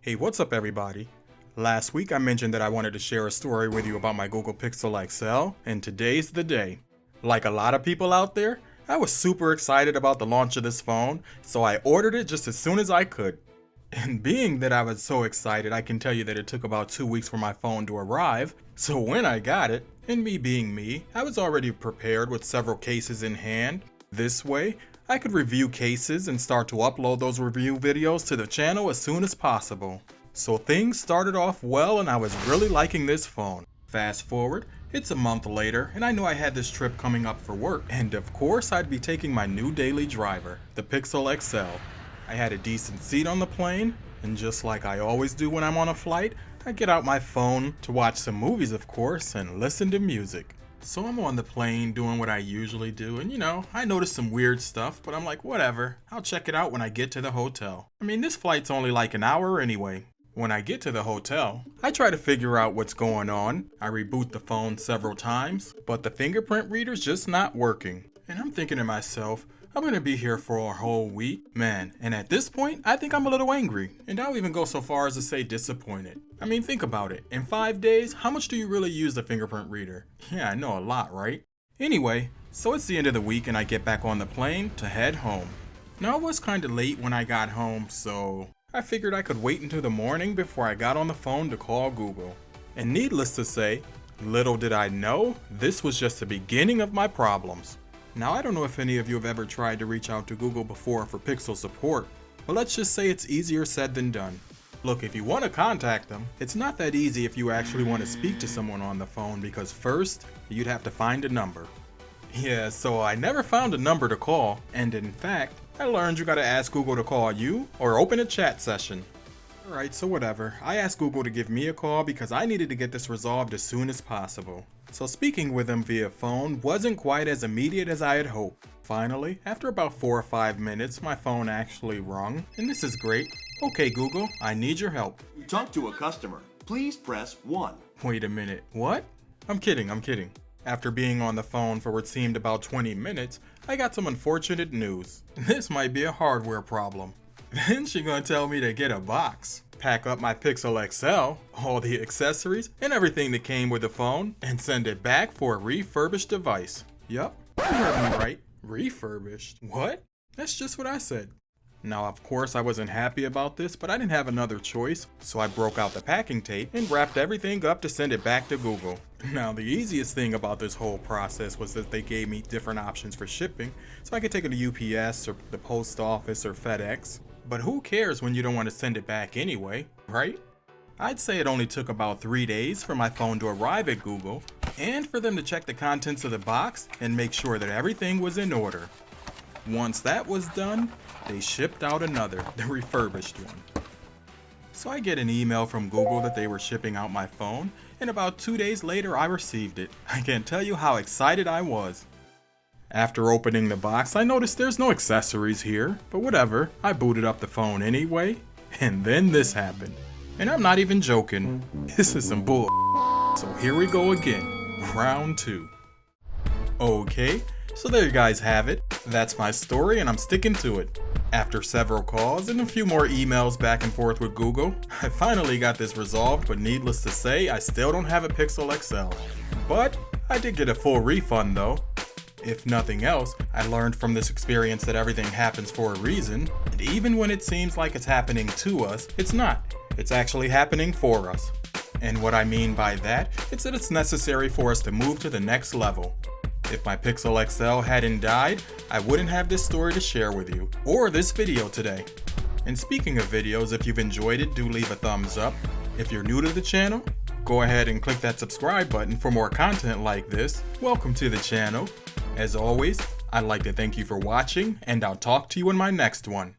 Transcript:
Hey, what's up everybody? Last week I mentioned that I wanted to share a story with you about my Google Pixel XL, and today's the day. Like a lot of people out there, I was super excited about the launch of this phone, so I ordered it just as soon as I could. And being that I was so excited, I can tell you that it took about 2 weeks for my phone to arrive, so when I got it, and me being me, I was already prepared with several cases in hand. This way, I could review cases and start to upload those review videos to the channel as soon as possible. So things started off well and I was really liking this phone. Fast forward, it's a month later and I knew I had this trip coming up for work, and of course I'd be taking my new daily driver, the Pixel XL. I had a decent seat on the plane, and just like I always do when I'm on a flight, I get out my phone to watch some movies of course and listen to music. So I'm on the plane doing what I usually do, and I noticed some weird stuff, but I'm like, whatever, I'll check it out when I get to the hotel. I mean, this flight's only like an hour anyway. When I get to the hotel, I try to figure out what's going on. I reboot the phone several times, but the fingerprint reader's just not working. And I'm thinking to myself, I'm gonna be here for a whole week, man, and at this point, I think I'm a little angry, and I'll even go so far as to say disappointed. I mean, think about it. In 5 days, how much do you really use the fingerprint reader? Yeah, I know, a lot, right? Anyway, so it's the end of the week and I get back on the plane to head home. Now, it was kinda late when I got home, so I figured I could wait until the morning before I got on the phone to call Google. And needless to say, little did I know, this was just the beginning of my problems. Now, I don't know if any of you have ever tried to reach out to Google before for Pixel support, but let's just say it's easier said than done. Look, if you want to contact them, it's not that easy if you actually want to speak to someone on the phone, because first, you'd have to find a number. Yeah, so I never found a number to call, and in fact, I learned you gotta ask Google to call you or open a chat session. Alright, so whatever. I asked Google to give me a call because I needed to get this resolved as soon as possible. So speaking with them via phone wasn't quite as immediate as I had hoped. Finally, after about 4 or 5 minutes, my phone actually rung, and this is great. Okay Google, I need your help. You talk to a customer. Please press 1. Wait a minute, what? I'm kidding. After being on the phone for what seemed about 20 minutes, I got some unfortunate news. This might be a hardware problem. Then she gonna tell me to get a box, pack up my Pixel XL, all the accessories, and everything that came with the phone, and send it back for a refurbished device. Yup, you heard me right. Refurbished. What? That's just what I said. Now, of course, I wasn't happy about this, but I didn't have another choice, so I broke out the packing tape and wrapped everything up to send it back to Google. Now, the easiest thing about this whole process was that they gave me different options for shipping, so I could take it to UPS or the post office or FedEx. But who cares when you don't want to send it back anyway, right? I'd say it only took about 3 days for my phone to arrive at Google, and for them to check the contents of the box and make sure that everything was in order. Once that was done, they shipped out another, the refurbished one. So I get an email from Google that they were shipping out my phone, and about 2 days later I received it. I can't tell you how excited I was. After opening the box, I noticed there's no accessories here, but whatever, I booted up the phone anyway, and then this happened. And I'm not even joking, this is some bull. So here we go again, round 2. Okay, so there you guys have it. That's my story and I'm sticking to it. After several calls and a few more emails back and forth with Google, I finally got this resolved, but needless to say, I still don't have a Pixel XL. But I did get a full refund though. If nothing else, I learned from this experience that everything happens for a reason, and even when it seems like it's happening to us, it's not. It's actually happening for us. And what I mean by that, it's that it's necessary for us to move to the next level. If my Pixel XL hadn't died, I wouldn't have this story to share with you, or this video today. And speaking of videos, if you've enjoyed it, do leave a thumbs up. If you're new to the channel, go ahead and click that subscribe button for more content like this. Welcome to the channel. As always, I'd like to thank you for watching, and I'll talk to you in my next one.